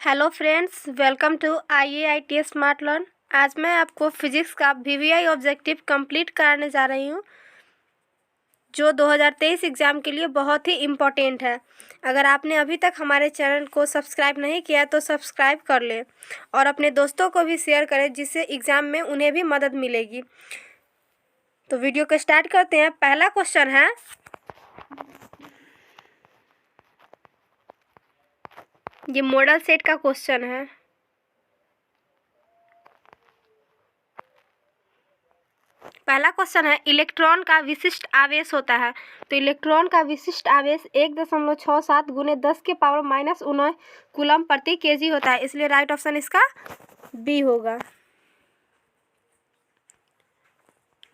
Hello friends, welcome to IAIT smart learn. आज मैं आपको फिजिक्स का VVI ऑब्जेक्टिव कंप्लीट कराने जा रही हूँ, जो 2023 एग्ज़ाम के लिए बहुत ही इम्पोर्टेंट है। अगर आपने अभी तक हमारे चैनल को सब्सक्राइब नहीं किया तो सब्सक्राइब कर लें और अपने दोस्तों को भी शेयर करें, जिससे एग्ज़ाम में उन्हें भी मदद मिलेगी। तो वीडियो को स्टार्ट करते हैं। पहला क्वेश्चन है, ये मॉडल सेट का क्वेश्चन है। पहला क्वेश्चन है, इलेक्ट्रॉन का विशिष्ट आवेश होता है। तो इलेक्ट्रॉन का विशिष्ट आवेश 1.67 गुने 10 के पावर -19 कूलम प्रति केजी होता है, इसलिए राइट ऑप्शन इसका बी होगा।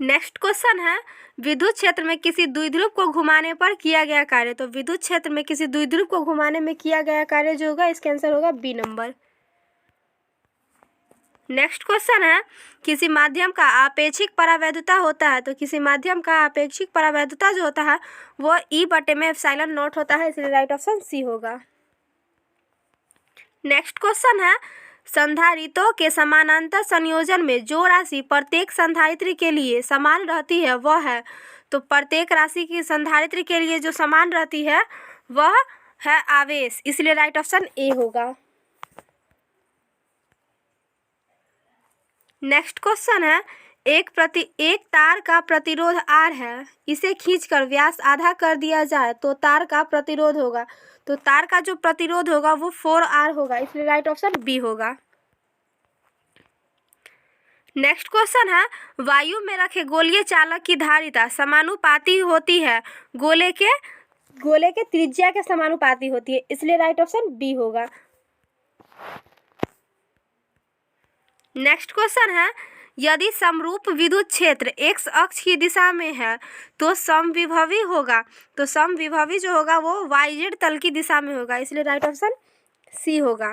नेक्स्ट क्वेश्चन है, विद्युत क्षेत्र में किसी द्विध्रुव को घुमाने पर किया गया कार्य। तो विद्युत क्षेत्र में किसी द्विध्रुव को घुमाने में किया गया कार्य जो होगा, इसका आंसर होगा बी नंबर। नेक्स्ट क्वेश्चन है, किसी माध्यम का आपेक्षिक परावैद्युता होता है। तो किसी माध्यम का आपेक्षिक परावैद्युता जो होता है वो E/में होता है, इसलिए राइट ऑप्शन सी होगा। नेक्स्ट क्वेश्चन है, संधारित्रों के समानांतर संयोजन में जो राशि प्रत्येक संधारित्र के लिए समान रहती है वह है। तो प्रत्येक राशि की संधारित्र के लिए जो समान रहती है वह है आवेश, इसलिए राइट ऑप्शन ए होगा। नेक्स्ट क्वेश्चन है, एक तार का प्रतिरोध R है, इसे खींचकर व्यास आधा कर दिया जाए तो तार का प्रतिरोध होगा। तो तार का जो प्रतिरोध होगा वो 4R होगा, इसलिए राइट ऑप्शन बी होगा। नेक्स्ट क्वेश्चन है, वायु में रखे गोलीय चालक की धारिता समानुपाती होती है, गोले के त्रिज्या के समानुपाती होती है, इसलिए राइट ऑप्शन बी होगा। नेक्स्ट क्वेश्चन है, यदि समरूप विद्युत क्षेत्र x अक्ष की दिशा में है तो समविभवी होगा। तो समविभवी जो होगा वो YZ तल की दिशा में होगा, इसलिए राइट ऑप्शन सी होगा।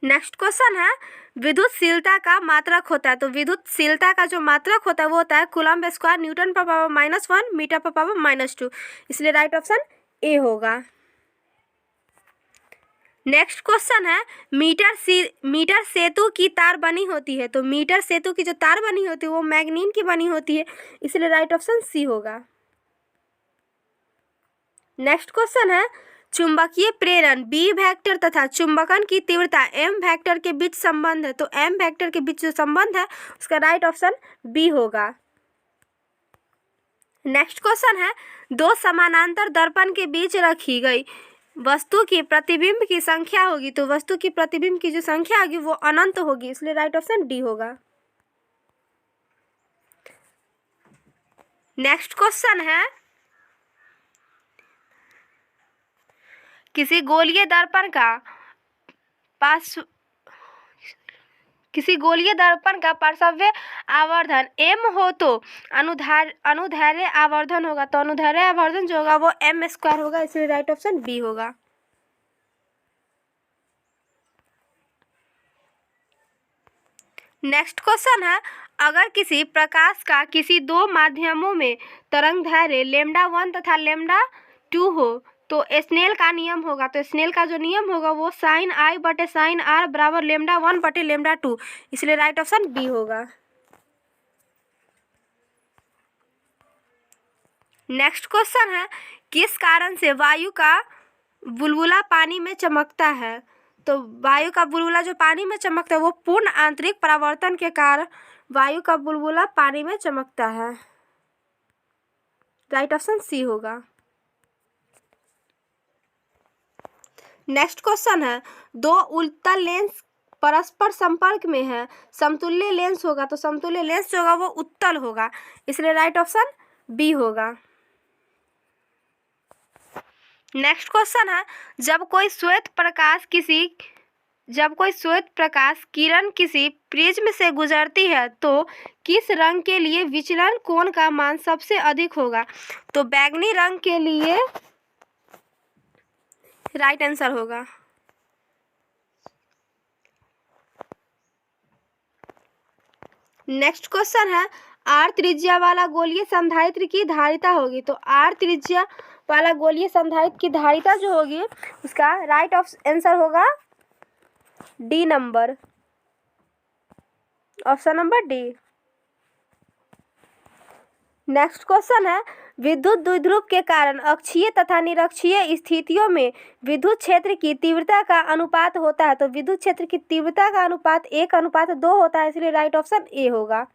नेक्स्ट क्वेश्चन है, विद्युतशीलता का मात्रक होता है। तो विद्युतशीलता का जो मात्रक होता है वो होता है कूलम्ब स्क्वायर न्यूटन पर पावर -1 मीटर पर पावर -2, इसलिए राइट ऑप्शन ए होगा। नेक्स्ट क्वेश्चन है, मीटर सेतु की तार बनी होती है। तो मीटर सेतु की जो तार बनी होती है वो मैग्नीन की बनी होती है, इसलिए राइट ऑप्शन सी होगा। नेक्स्ट क्वेश्चन है, चुंबकीय प्रेरण B वेक्टर तथा चुंबकन की तीव्रता M वेक्टर के बीच संबंध है। तो M वेक्टर के बीच जो संबंध है उसका राइट ऑप्शन बी होगा। नेक्स्ट क्वेश्चन है, दो समानांतर दर्पण के बीच रखी गई वस्तु की प्रतिबिंब की संख्या होगी। तो वस्तु की प्रतिबिंब की जो संख्या होगी वो अनंत होगी, इसलिए राइट ऑप्शन डी होगा। नेक्स्ट क्वेश्चन है, किसी गोलीय दर्पण का पार्श्व आवर्धन m हो तो अनुदैर्ध्य आवर्धन होगा। तो अनुदैर्ध्य आवर्धन जो होगा वो m² होगा, इसलिए राइट ऑप्शन बी होगा। नेक्स्ट क्वेश्चन है, अगर किसी प्रकाश का किसी दो माध्यमों में तरंगदैर्घ्य λ1 तथा λ2 हो तो स्नेल का नियम होगा। तो स्नेल का जो नियम होगा वो sin I/sin R बराबर λ1/λ2, इसलिए राइट ऑप्शन बी होगा। नेक्स्ट क्वेश्चन है, किस कारण से वायु का बुलबुला पानी में चमकता है। तो वायु का बुलबुला जो पानी में चमकता है वो पूर्ण आंतरिक परावर्तन के कारण वायु का बुलबुला पानी में चमकता है, राइट ऑप्शन सी होगा। नेक्स्ट क्वेश्चन है, दो उत्तल लेंस परस्पर संपर्क में है, समतुल्य लेंस होगा। तो समतुल्य लेंस जो होगा वो उत्तल होगा, इसलिए राइट ऑप्शन बी होगा। नेक्स्ट क्वेश्चन है, जब कोई श्वेत प्रकाश किरण किसी प्रिज्म से गुजरती है तो किस रंग के लिए विचलन कोण का मान सबसे अधिक होगा। तो बैंगनी रंग के लिए राइट आंसर होगा। नेक्स्ट क्वेश्चन है, R त्रिज्या वाला गोलीय संधारित्र की धारिता होगी। तो R त्रिज्या वाला गोलीय संधारित्र की धारिता जो होगी उसका राइट आंसर होगा D number, option number D. Next question है, विद्युत द्विध्रुव के कारण अक्षीय तथा निरक्षीय स्थितियों में विद्युत क्षेत्र की तीव्रता का अनुपात होता है। तो विद्युत क्षेत्र की तीव्रता का अनुपात 1:2 होता है, इसलिए राइट ऑप्शन ए होगा।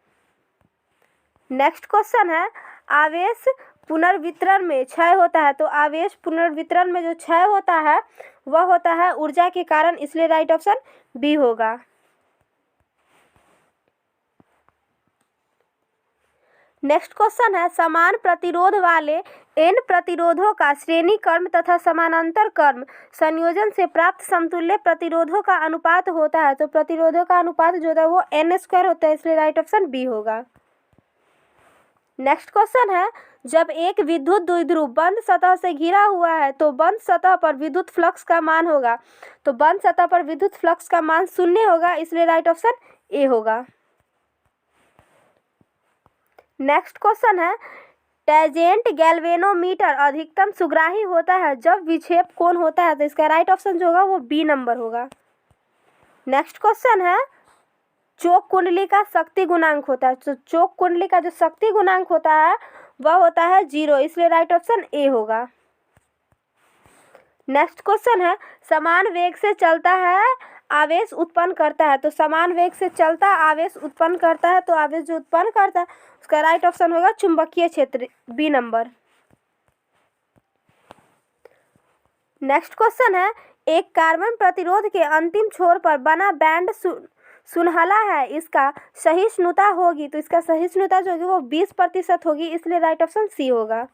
नेक्स्ट क्वेश्चन है, आवेश पुनर्वितरण में क्षय होता है। तो आवेश पुनर्वितरण में जो क्षय होता है वह होता है ऊर्जा के कारण, इसलिए राइट ऑप्शन बी होगा। नेक्स्ट क्वेश्चन है, समान प्रतिरोध वाले n प्रतिरोधों का श्रेणी क्रम तथा समानांतर क्रम संयोजन से प्राप्त समतुल्य प्रतिरोधों का अनुपात होता है। तो प्रतिरोधों का अनुपात जो होता है वो n² होता है, इसलिए राइट ऑप्शन बी होगा। नेक्स्ट क्वेश्चन है, जब एक विद्युत द्विध्रुव बंद सतह से घिरा हुआ है तो बंद सतह पर विद्युत फ्लक्स का मान होगा। तो बंद सतह पर विद्युत फ्लक्स का मान 0 होगा, इसलिए राइट ऑप्शन ए होगा। नेक्स्ट क्वेश्चन है, टैंजेंट गैल्वेनोमीटर अधिकतम सुग्राही होता है जब विक्षेप कोण होता है। तो इसका राइट ऑप्शन जो होगा वो बी नंबर होगा। नेक्स्ट क्वेश्चन है, चोक कुंडली का शक्ति गुणांक होता है। तो चोक कुंडली का जो शक्ति गुणांक होता है वह होता है 0, इसलिए राइट ऑप्शन ए होगा। नेक्स्ट क्वेश्चन है, समान वेग से चलता है आवेश उत्पन्न करता है। तो समान वेग से चलता आवेश उत्पन्न करता है, तो आवेश जो उत्पन्न करता है उसका राइट ऑप्शन होगा चुंबकीय क्षेत्र, बी नंबर। नेक्स्ट क्वेश्चन है, एक कार्बन प्रतिरोध के अंतिम छोर पर बना बैंड सुनहला है, इसका सहिष्णुता होगी। तो इसका सहिष्णुता जो होगी वो 20% होगी, इसलिए राइट ऑप्शन सी होगा।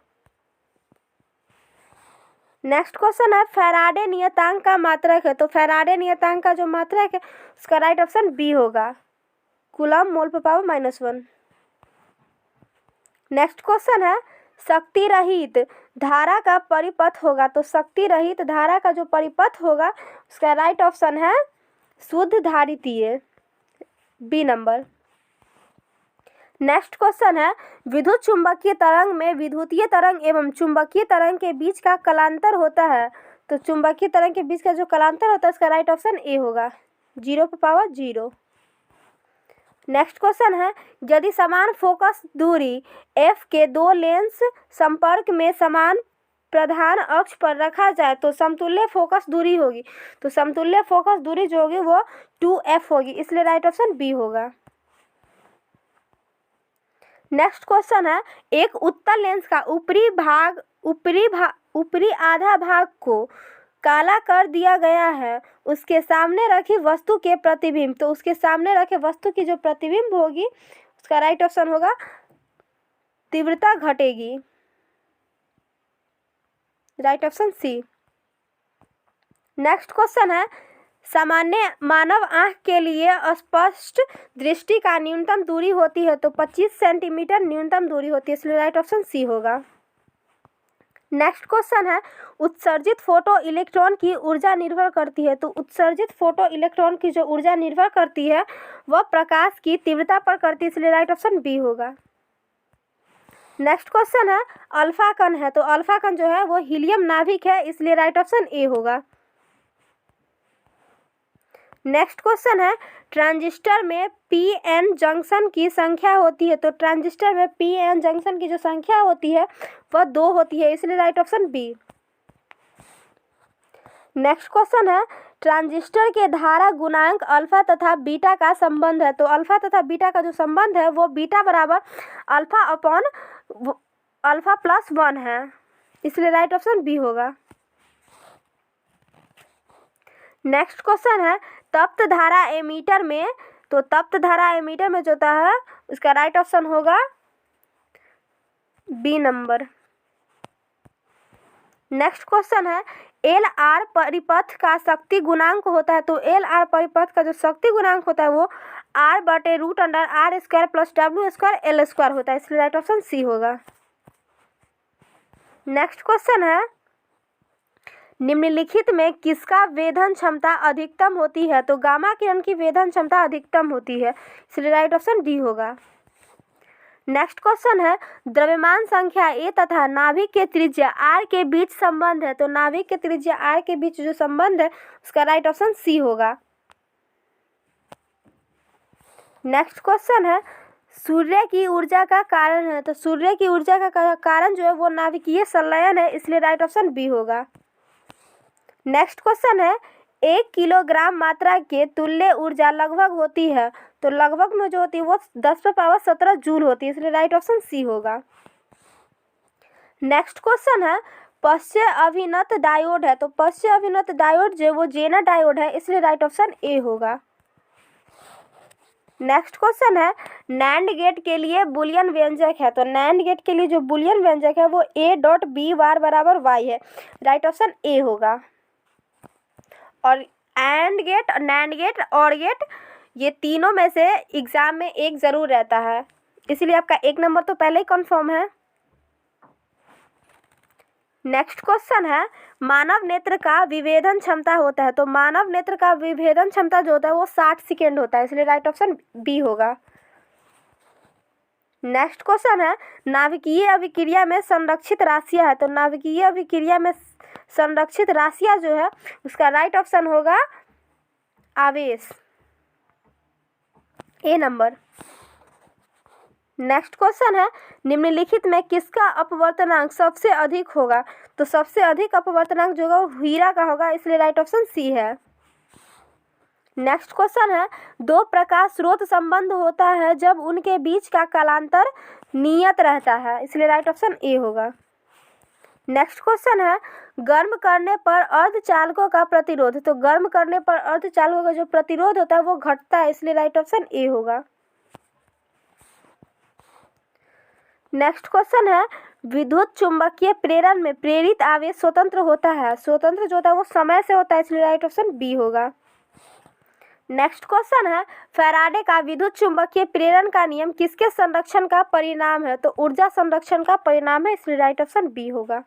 नेक्स्ट क्वेश्चन है, फैराडे नियतांक का मात्रक है। तो फैराडे नियतांक का जो मात्रक है उसका राइट ऑप्शन बी होगा, कूलम मोल पर पावर -1। नेक्स्ट क्वेश्चन है, शक्ति रहित धारा का परिपथ होगा। तो शक्ति रहित धारा का जो परिपथ होगा उसका राइट ऑप्शन है शुद्ध धारितीय, बी नंबर। नेक्स्ट क्वेश्चन है, विद्युत चुंबकीय तरंग में विद्युतीय तरंग एवं चुंबकीय तरंग के बीच का कलांतर होता है। तो चुंबकीय तरंग के बीच का जो कलांतर होता है उसका राइट ऑप्शन ए होगा, 0/0। नेक्स्ट क्वेश्चन है, यदि समान फोकस दूरी f के दो लेंस संपर्क में समान प्रधान अक्ष पर रखा जाए तो समतुल्य फोकस दूरी होगी। तो समतुल्य फोकस दूरी जो होगी वो 2f होगी, इसलिए राइट ऑप्शन बी होगा। नेक्स्ट क्वेश्चन है, एक उत्तल लेंस का ऊपरी आधा भाग को काला कर दिया गया है, उसके सामने रखी वस्तु के प्रतिबिंब। तो उसके सामने रखे वस्तु की जो प्रतिबिंब होगी उसका राइट ऑप्शन होगा तीव्रता घटेगी, right option C. Next question है, सामान्य मानव आंख के लिए स्पष्ट दृष्टि का न्यूनतम दूरी होती है। तो 25 सेंटीमीटर न्यूनतम दूरी होती है, इसलिए राइट ऑप्शन सी होगा। नेक्स्ट क्वेश्चन है, उत्सर्जित फोटो इलेक्ट्रॉन की ऊर्जा निर्भर करती है। तो उत्सर्जित फोटो इलेक्ट्रॉन की जो ऊर्जा निर्भर करती है वह प्रकाश की तीव्रता पर करती है, इसलिए राइट ऑप्शन बी होगा। नेक्स्ट क्वेश्चन है, अल्फा कण है। तो अल्फा कण जो है वो हीलियम नाभिक है, इसलिए राइट ऑप्शन ए होगा। नेक्स्ट क्वेश्चन है, ट्रांजिस्टर में पी-एन जंक्शन की संख्या होती है। तो ट्रांजिस्टर में पी-एन जंक्शन की जो संख्या होती है वह 2 होती है, इसलिए right option B. Next question है, ट्रांजिस्टर के धारा गुणांक अल्फा तथा बीटा का संबंध है। तो अल्फा तथा बीटा का जो संबंध है वो बीटा बराबर अल्फा प्लस 1 है, इसलिए राइट ऑप्शन बी होगा। नेक्स्ट क्वेश्चन है, तप्त धारा एमीटर में। तो तप्त धारा एमीटर में जो होता है उसका राइट ऑप्शन होगा बी नंबर। नेक्स्ट क्वेश्चन है, एल आर परिपथ का शक्ति गुणांक होता है। तो एल आर परिपथ का जो शक्ति गुणांक होता है वो r/√r² + w² l² होता है, इसलिए राइट ऑप्शन सी होगा। नेक्स्ट क्वेश्चन है, निम्नलिखित में किसका वेधन क्षमता अधिकतम होती है। तो गामा किरण की वेधन क्षमता अधिकतम होती है, इसलिए राइट ऑप्शन डी होगा। नेक्स्ट क्वेश्चन है द्रव्यमान संख्या ए तथा नाभिक के त्रिज्या आर के बीच संबंध है, तो नाभिक के त्रिज्या आर के बीच जो संबंध है उसका राइट ऑप्शन सी होगा। नेक्स्ट क्वेश्चन है सूर्य की ऊर्जा का कारण है, तो सूर्य की ऊर्जा का कारण जो है वो नाभिकीय संलयन है, इसलिए राइट ऑप्शन बी होगा। नेक्स्ट क्वेश्चन है 1 किलोग्राम मात्रा के तुल्य ऊर्जा लगभग होती है, तो लगभग में जो होती है वो 10⁻17 जूल होती है, इसलिए राइट ऑप्शन सी होगा। नेक्स्ट क्वेश्चन है पश्च अभिनत डायोड है, तो पश्च अभिनत डायोड जो वो जेनर डायोड है, इसलिए राइट ऑप्शन ए होगा। नेक्स्ट क्वेश्चन है नैंड गेट के लिए बुलियन व्यंजक है, तो नैंड गेट के लिए जो बुलियन व्यंजक है वो a डॉट बी बार बराबर y है, राइट ऑप्शन ए होगा। और एंड गेट, नैंड गेट, और गेट, ये तीनों में से एग्जाम में एक जरूर रहता है, इसलिए आपका 1 नंबर तो पहले ही कंफर्म है। नेक्स्ट क्वेश्चन है मानव नेत्र का विभेदन क्षमता होता है, तो मानव नेत्र का विभेदन क्षमता जो होता है वो 60 सेकेंड होता है, इसलिए राइट ऑप्शन बी होगा। नेक्स्ट क्वेश्चन है नाभिकीय अभिक्रिया में संरक्षित राशियां है, तो नाभिकीय अभिक्रिया में संरक्षित राशियां जो है उसका राइट ऑप्शन होगा आवेश, ए नंबर। नेक्स्ट क्वेश्चन है निम्नलिखित में किसका अपवर्तनांक सबसे अधिक होगा, तो सबसे अधिक अपवर्तनांक जो होगा वो हीरा का होगा, इसलिए राइट ऑप्शन सी है। नेक्स्ट क्वेश्चन है दो प्रकाश स्रोत संबंध होता है जब उनके बीच का कालांतर नियत रहता है, इसलिए राइट ऑप्शन ए होगा। नेक्स्ट क्वेश्चन है गर्म करने पर अर्धचालकों का प्रतिरोध, तो गर्म करने पर अर्धचालकों का जो प्रतिरोध होता है वो घटता है, इसलिए राइट ऑप्शन ए होगा। नेक्स्ट क्वेश्चन है विद्युत चुंबकीय प्रेरण में प्रेरित आवेश स्वतंत्र होता है, स्वतंत्र जो होता है वो समय से होता है, इसलिए राइट ऑप्शन बी होगा। नेक्स्ट क्वेश्चन है फैराडे का विद्युत चुंबकीय प्रेरण का नियम किसके संरक्षण का परिणाम है, तो ऊर्जा संरक्षण का परिणाम है, इसलिए राइट ऑप्शन बी होगा।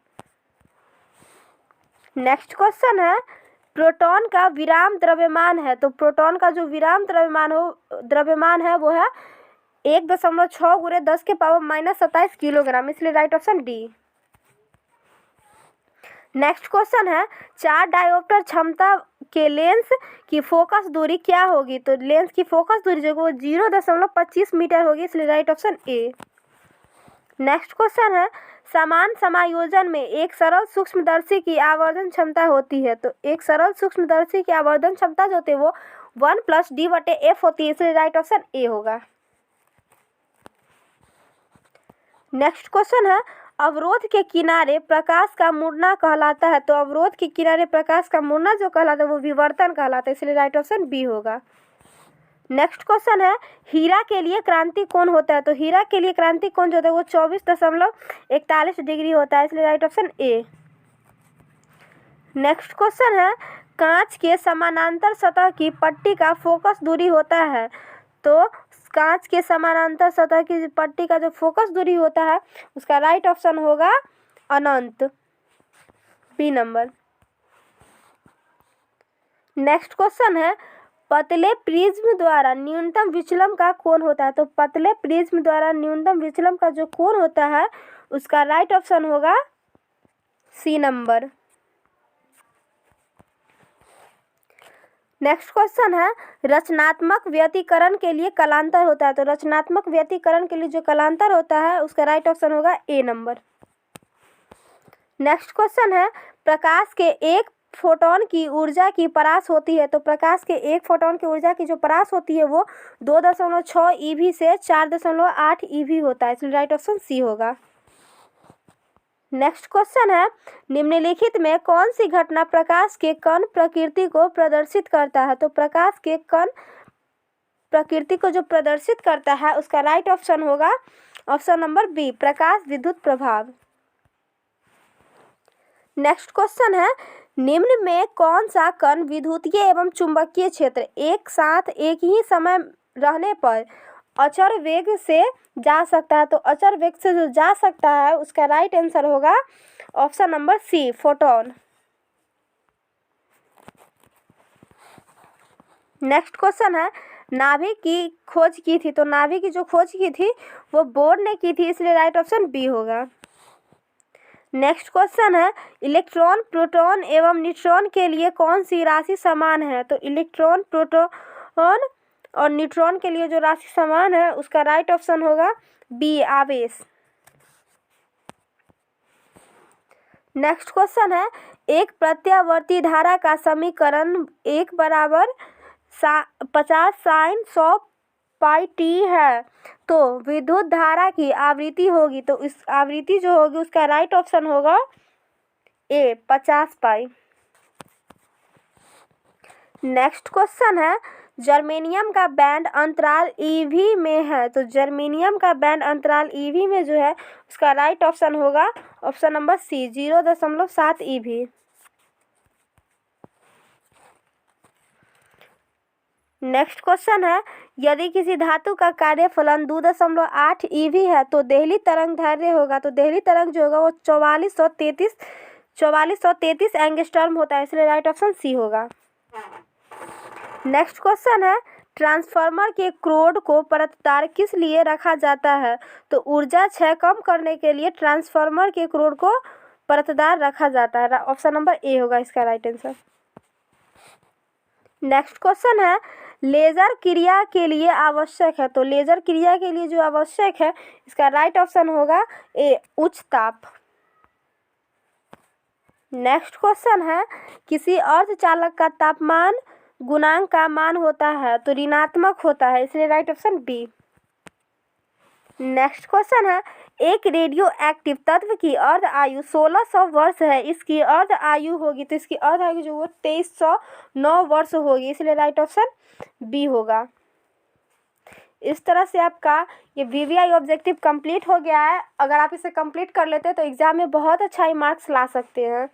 नेक्स्ट क्वेश्चन है प्रोटॉन का विराम द्रव्यमान है, तो प्रोटॉन का जो विराम द्रव्यमान है वो है 1.6 × 10⁻⁻27 किलोग्राम, इसलिए right option D. Next question है 4 डायोप्टर क्षमता के लेंस की फोकस दूरी क्या होगी, तो लेंस की फोकस दूरी जो वो 0.25 मीटर होगी, इसलिए right option A. Next question है समान समायोजन में एक सरल सूक्ष्मदर्शी की आवर्धन क्षमता होती है, तो एक सरल सूक्ष्मदर्शी की आवर्धन क्षमता जो होती है वो 1 + d/f होती है, इसलिए राइट ऑप्शन ए होगा। नेक्स्ट क्वेश्चन है अवरोध के किनारे प्रकाश का मुड़ना कहलाता है, तो अवरोध के किनारे प्रकाश का मुड़ना जो कहलाता है वो विवर्तन कहलाता है, इसलिए राइट ऑप्शन बी होगा। नेक्स्ट क्वेश्चन है हीरा के लिए क्रांति कोण होता है, तो हीरा के लिए क्रांति कोण जो होता है वो 24.41 डिग्री होता है, इसलिए right option A. Next question है कांच के समानांतर सतह की पट्टी का फोकस दूरी होता है, तो कांच के समानांतर सतह की पट्टी का जो फोकस दूरी होता है उसका राइट ऑप्शन होगा अनंत, बी नंबर। नेक्स्ट क्वेश्चन है पतले प्रिज्म द्वारा न्यूनतम विचलन का कोण होता है, तो पतले प्रिज्म द्वारा न्यूनतम विचलन का जो कोण होता है उसका राइट ऑप्शन होगा सी नंबर। नेक्स्ट क्वेश्चन है रचनात्मक व्यतिकरण के लिए कलांतर होता है, तो रचनात्मक व्यतिकरण के लिए जो कलांतर होता है उसका राइट ऑप्शन होगा ए नंबर। नेक्स्ट क्वेश्चन है प्रकाश के एक फोटोन की ऊर्जा की परास होती है, तो प्रकाश के एक फोटोन की ऊर्जा की जो परास होती है वो 2.6 EV से 4.8 EV होता है, इसलिए राइट ऑप्शन सी होगा। नेक्स्ट क्वेश्चन है निम्नलिखित में कौन सी घटना प्रकाश के कण प्रकृति को प्रदर्शित करता है, तो प्रकाश के कण प्रकृति को जो प्रदर्शित करता है उसका राइट ऑप्शन होगा ऑप्शन नंबर बी प्रकाश विद्युत प्रभाव। नेक्स्ट क्वेश्चन है निम्न में कौन सा कण विद्युतीय एवं चुंबकीय क्षेत्र एक साथ एक ही समय रहने पर अचर वेग से जा सकता है, तो अचर वेग से जो जा सकता है उसका राइट आंसर होगा option number C photon. Next question है नाभिक की खोज की थी, तो नाभिक की जो खोज की थी वो बोर ने की थी, इसलिए राइट ऑप्शन बी होगा। नेक्स्ट क्वेश्चन है, इलेक्ट्रॉन, प्रोटॉन एवं न्यूट्रॉन के लिए कौन सी राशि समान है? तो इलेक्ट्रॉन, प्रोटॉन और न्यूट्रॉन के लिए जो राशि समान है उसका राइट ऑप्शन होगा बी, आवेश। नेक्स्ट क्वेश्चन है, एक प्रत्यावर्ती धारा का समीकरण 1 बराबर 50 साइन 100 पाई टी है, तो विद्युत धारा की आवृत्ति होगी, तो इस आवृत्ति जो होगी उसका राइट ऑप्शन होगा ए, 50 पाई। नेक्स्ट क्वेश्चन है, जर्मेनियम का बैंड अंतराल ईवी में है, तो जर्मेनियम का बैंड अंतराल ईवी में जो है उसका राइट ऑप्शन होगा option number C, 0.7 eV. Next question है, यदि किसी धातु का कार्यफलन 2.8 ईवी है तो देहली तरंग दैर्ध्य होगा, तो देहली तरंग जो होगा वो 4433 एंगस्ट्रॉम होता है, इसलिए राइट ऑप्शन सी होगा। नेक्स्ट क्वेश्चन है, ट्रांसफार्मर के क्रोड को परतदार किस लिए रखा जाता है? तो ऊर्जा क्षय कम करने के लिए ट्रांसफार्मर के क्रोड को परतदार रखा जाता है, ऑप्शन नंबर ए होगा इसका राइट आंसर। नेक्स्ट क्वेश्चन है, लेजर क्रिया के लिए आवश्यक है, तो लेजर क्रिया के लिए जो आवश्यक है इसका राइट ऑप्शन होगा ए, उच्च ताप। नेक्स्ट क्वेश्चन है, किसी अर्धचालक का तापमान गुणांक का मान होता है, तो ऋणात्मक होता है, इसलिए right option B. Next question है, एक रेडियो एक्टिव तत्व की अर्ध आयु 1600 वर्ष है, इसकी अर्ध आयु होगी, तो इसकी अर्ध आयु जो वो 2309 वर्ष होगी, इसलिए राइट ऑप्शन बी होगा। इस तरह से आपका ये वीवीआई ऑब्जेक्टिव कंप्लीट हो गया है। अगर आप इसे कंप्लीट कर लेते हैं तो एग्जाम में बहुत अच्छा ही मार्क्स ला सकते हैं।